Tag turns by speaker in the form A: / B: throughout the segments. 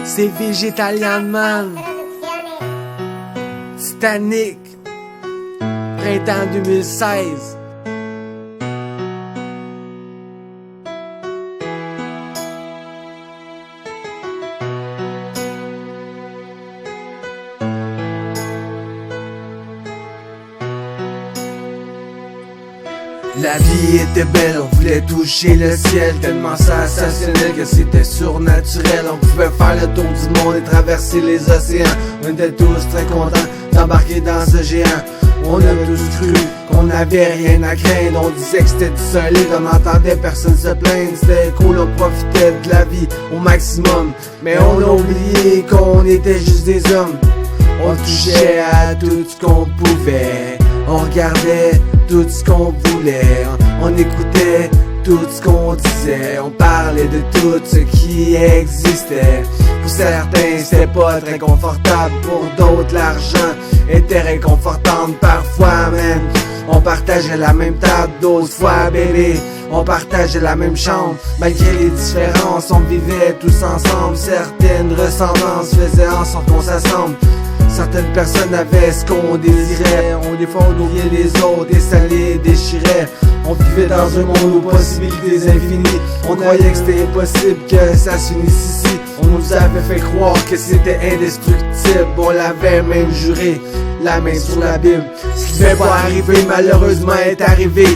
A: C'est Végétalien Man, Titanic, printemps 2016. La vie était belle, on voulait toucher le ciel, tellement sensationnel que c'était surnaturel. On pouvait faire le tour du monde et traverser les océans. On était tous très contents d'embarquer dans ce géant. On a tous cru qu'on n'avait rien à craindre. On disait que c'était du solide, on n'entendait personne se plaindre. C'était cool, on profitait de la vie au maximum. Mais on a oublié qu'on était juste des hommes. On touchait à tout ce qu'on pouvait, on regardait tout ce qu'on voulait, on écoutait tout ce qu'on disait, on parlait de tout ce qui existait. Pour certains c'était pas très confortable, pour d'autres l'argent était réconfortant. Parfois même on partageait la même table, d'autres fois bébé on partageait la même chambre. Malgré les différences on vivait tous ensemble. Certaines ressemblances faisaient en sorte qu'on s'assemble. Certaines personnes avaient ce qu'on désirait. Des fois on oubliait les autres et ça les déchirait. On vivait dans un monde aux possibilités infinies. On croyait que c'était impossible que ça se finisse ici. On nous avait fait croire que c'était indestructible. On l'avait même juré, la main sur la Bible. Ce qui devait pas arriver malheureusement est arrivé.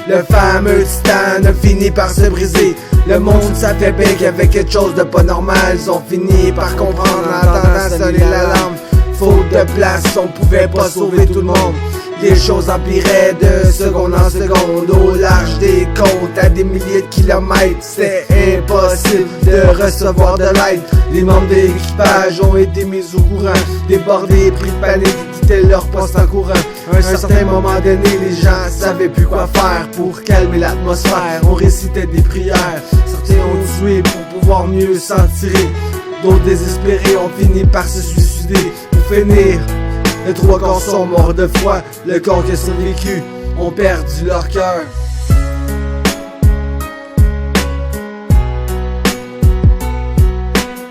A: Le fameux Titan a fini par se briser. Le monde savait bien qu'il y avait quelque chose de pas normal. Ils ont fini par comprendre en entendant sonner l'alarme. Faute de place, on pouvait pas sauver tout le monde. Les choses empiraient de seconde en seconde. Au large des côtes, à des milliers de kilomètres, c'est impossible de recevoir de l'aide. Les membres de l'équipage ont été mis au courant, débordés, pris de panique et quittaient leur poste en courant. À un certain moment donné, les gens savaient plus quoi faire pour calmer l'atmosphère. On récitait des prières, certains ont tué pour pouvoir mieux s'en tirer. D'autres désespérés ont fini par se suicider. Pour finir, les 3 corps sont morts de froid. Le corps qui a survécu ont perdu leur cœur.